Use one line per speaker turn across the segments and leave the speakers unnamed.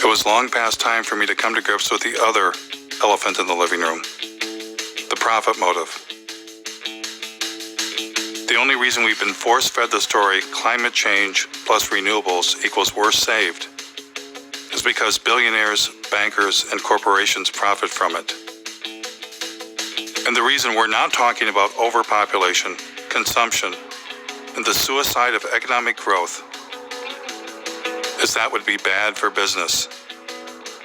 It was long past time for me to come to grips with the other elephant in the living room, the profit motive. The only reason we've been force-fed the story climate change plus renewables equals worse saved is because billionaires, bankers, and corporations profit from it. And the reason we're not talking about overpopulation, consumption, and the suicide of economic growth is that would be bad for business,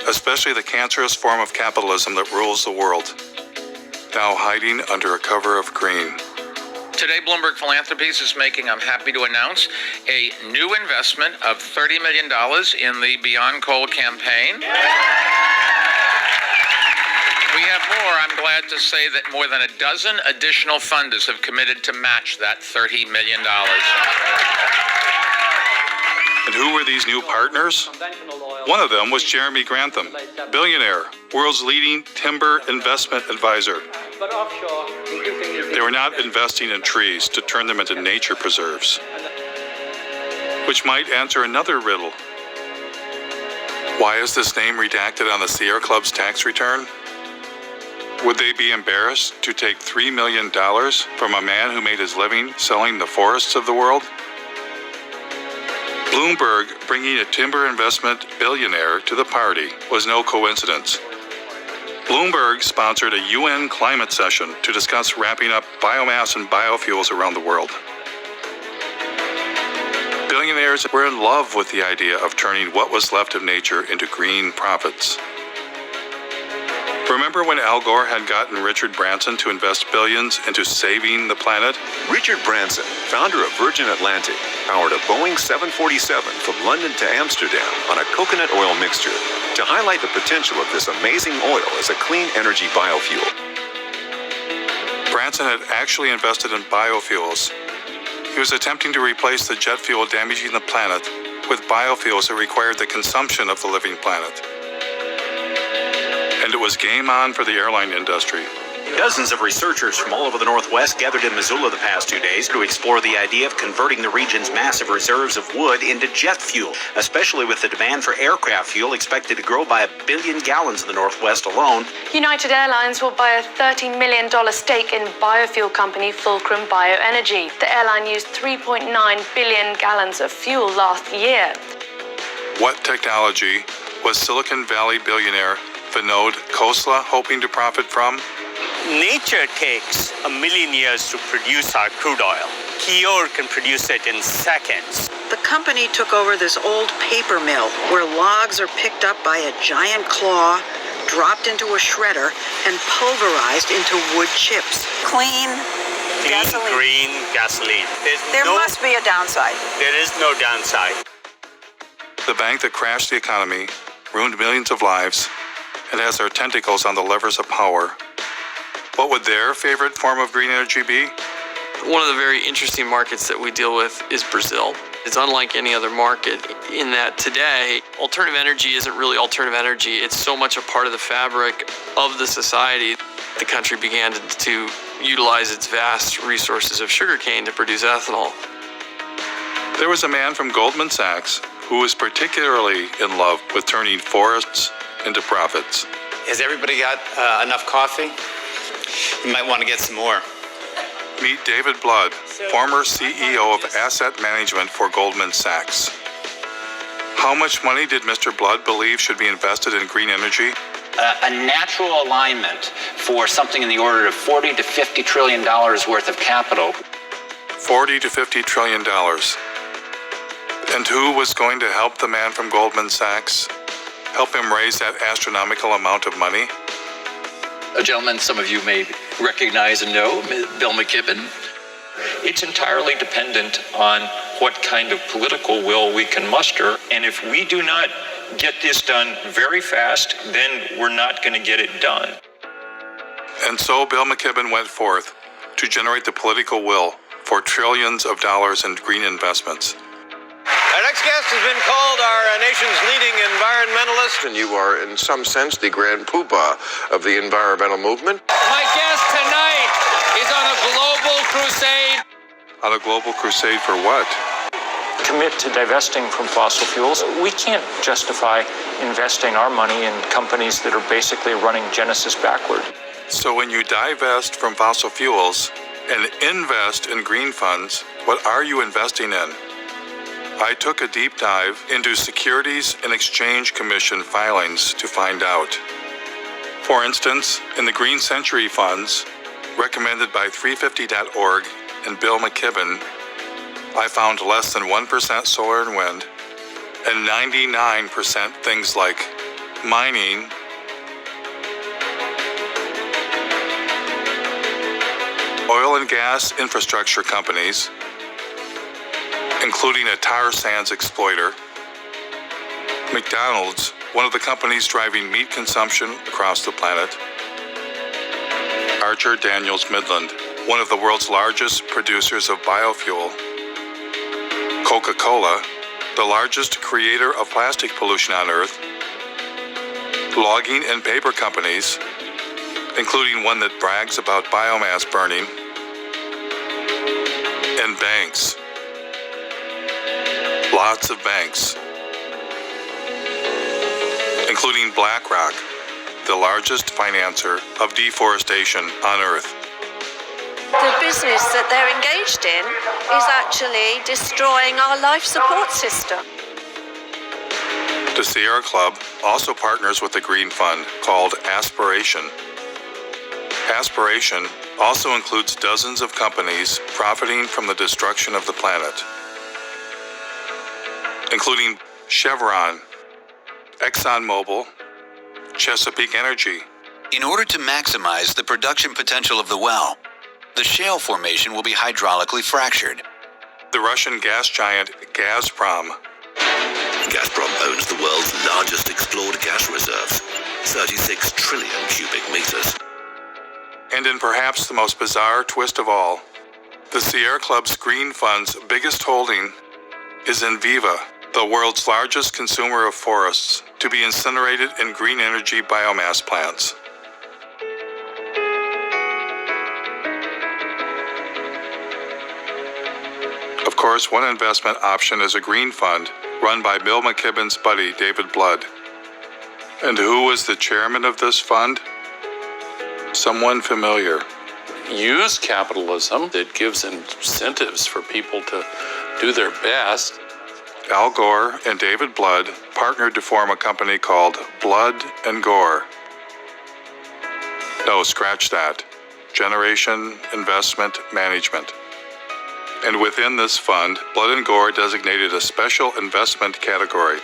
especially the cancerous form of capitalism that rules the world, now hiding under a cover of green.
Today, Bloomberg Philanthropies is making, I'm happy to announce, a new investment of $30 million in the Beyond Coal campaign. We have more. I'm glad to say that more than a dozen additional funders have committed to match that $30 million.
And who were these new partners? One of them was Jeremy Grantham, billionaire, world's leading timber investment advisor. They were not investing in trees to turn them into nature preserves, which might answer another riddle. Why is this name redacted on the Sierra Club's tax return? Would they be embarrassed to take $3 million from a man who made his living selling the forests of the world? Bloomberg bringing a timber investment billionaire to the party was no coincidence. Bloomberg sponsored a UN climate session to discuss wrapping up biomass and biofuels around the world. Billionaires were in love with the idea of turning what was left of nature into green profits. Remember when Al Gore had gotten Richard Branson to invest billions into saving the planet?
Richard Branson, founder of Virgin Atlantic, powered a Boeing 747 from London to Amsterdam on a coconut oil mixture to highlight the potential of this amazing oil as a clean energy biofuel.
Branson had actually invested in biofuels. He was attempting to replace the jet fuel damaging the planet with biofuels that required the consumption of the living planet. And it was game on for the airline industry.
Dozens of researchers from all over the Northwest gathered in Missoula the past 2 days to explore the idea of converting the region's massive reserves of wood into jet fuel, especially with the demand for aircraft fuel expected to grow by 1 billion gallons in the Northwest alone.
United Airlines will buy a $30 million stake in biofuel company Fulcrum Bioenergy. The airline used 3.9 billion gallons of fuel last year.
What technology was Silicon Valley billionaire Vinod Khosla hoping to profit from?
Nature takes 1 million years to produce our crude oil. Kior can produce it in seconds.
The company took over this old paper mill where logs are picked up by a giant claw, dropped into a shredder, and pulverized into wood chips.
Clean green gasoline.
There must be a downside.
There is no downside.
The bank that crashed the economy, ruined millions of lives, and has their tentacles on the levers of power. What would their favorite form of green energy be?
One of the very interesting markets that we deal with is Brazil. It's unlike any other market in that today, alternative energy isn't really alternative energy. It's so much a part of the fabric of the society. The country began to utilize its vast resources of sugarcane to produce ethanol.
There was a man from Goldman Sachs who was particularly in love with turning forests into profits.
Has everybody got enough coffee? You might want to get some more.
Meet David Blood, former CEO of asset management for Goldman Sachs. How much money did Mr. Blood believe should be invested in green energy?
A natural alignment for something in the order of $40 to $50 trillion worth of capital.
$40 to $50 trillion. And who was going to help the man from Goldman Sachs? Help him raise that astronomical amount of money?
A gentleman some of you may recognize and know, Bill McKibben. It's entirely dependent on what kind of political will we can muster. And if we do not get this done very fast, then we're not going to get it done.
And so Bill McKibben went forth to generate the political will for trillions of dollars in green investments.
Our next guest has been called our nation's leading environmentalist.
And you are, in some sense, the grand poobah of the environmental movement.
My guest tonight is on a global crusade.
On a global crusade for what?
commit to divesting from fossil fuels, we can't justify investing our money in companies that are basically running Genesis backward.
So when you divest from fossil fuels and invest in green funds, what are you investing in? I took a deep dive into Securities and Exchange Commission filings to find out. For instance, in the Green Century funds, recommended by 350.org and Bill McKibben, I found less than 1% solar and wind, and 99% things like mining, oil and gas infrastructure companies, including a tar sands exploiter, McDonald's, one of the companies driving meat consumption across the planet, Archer Daniels Midland, one of the world's largest producers of biofuel, Coca-Cola, the largest creator of plastic pollution on Earth, logging and paper companies, including one that brags about biomass burning, and banks. Lots of banks, including BlackRock, the largest financer of deforestation on Earth.
The business that they're engaged in is actually destroying our life support system.
The Sierra Club also partners with a green fund called Aspiration. Aspiration also includes dozens of companies profiting from the destruction of the planet, including Chevron, ExxonMobil, Chesapeake Energy.
In order to maximize the production potential of the well, the shale formation will be hydraulically fractured.
The Russian gas giant Gazprom.
Gazprom owns the world's largest explored gas reserves, 36 trillion cubic meters.
And in perhaps the most bizarre twist of all, the Sierra Club's Green Fund's biggest holding is Enviva, the world's largest consumer of forests, to be incinerated in green energy biomass plants. Of course, one investment option is a green fund run by Bill McKibben's buddy, David Blood. And who was the chairman of this fund? Someone familiar.
Use capitalism that gives incentives for people to do their best.
Al Gore and David Blood partnered to form a company called Blood and Gore. No, scratch that. Generation Investment Management. And within this fund, Blood and Gore designated a special investment category,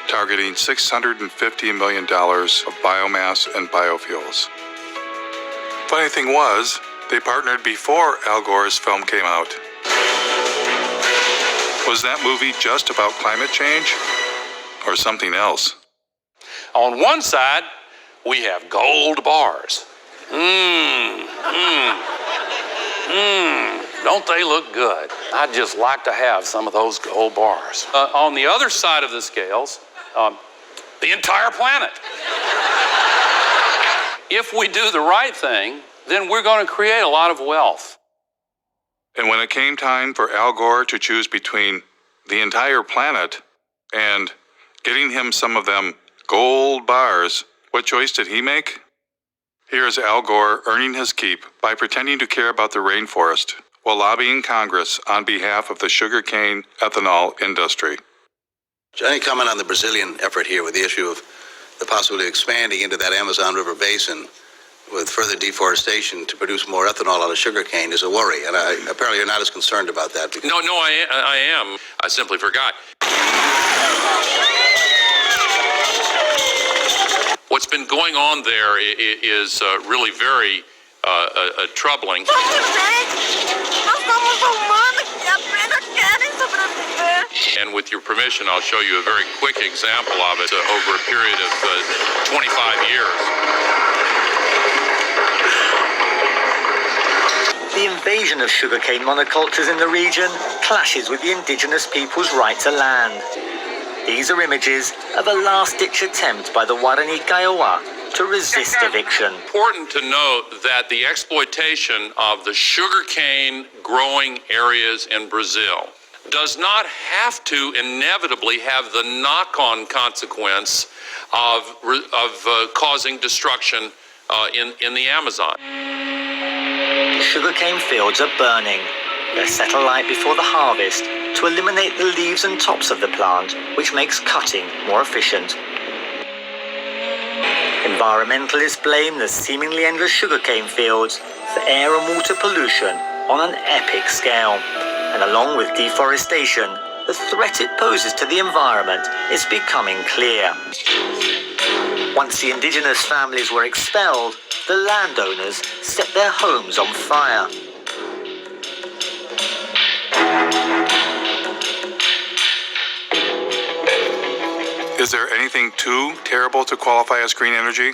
targeting $650 million of biomass and biofuels. Funny thing was, they partnered before Al Gore's film came out. Was that movie just about climate change or something else?
On one side, we have gold bars. Don't they look good? I'd just like to have some of those gold bars. On the other side of the scales, the entire planet. If we do the right thing, then we're going to create a lot of wealth.
And when it came time for Al Gore to choose between the entire planet and getting him some of them gold bars, what choice did he make? Here's Al Gore earning his keep by pretending to care about the rainforest while lobbying Congress on behalf of the sugarcane ethanol industry.
Any comment on the Brazilian effort here with the issue of the possibility of expanding into that Amazon River basin with further deforestation to produce more ethanol out of sugarcane is a worry, and apparently you're not as concerned about that.
No, I am. I simply forgot. What's been going on there is really very troubling. And with your permission, I'll show you a very quick example of it over a period of 25 years.
The invasion of sugarcane monocultures in the region clashes with the indigenous people's right to land. These are images of a last-ditch attempt by the Guarani Kaiowá to resist eviction.
Important to note that the exploitation of the sugarcane growing areas in Brazil does not have to inevitably have the knock-on consequence of causing destruction in the Amazon.
Sugarcane fields are burning. They set alight before the harvest to eliminate the leaves and tops of the plant, which makes cutting more efficient. Environmentalists blame the seemingly endless sugarcane fields for air and water pollution on an epic scale. And along with deforestation, the threat it poses to the environment is becoming clear. Once the indigenous families were expelled, the landowners set their homes on fire.
Is there anything too terrible to qualify as green energy?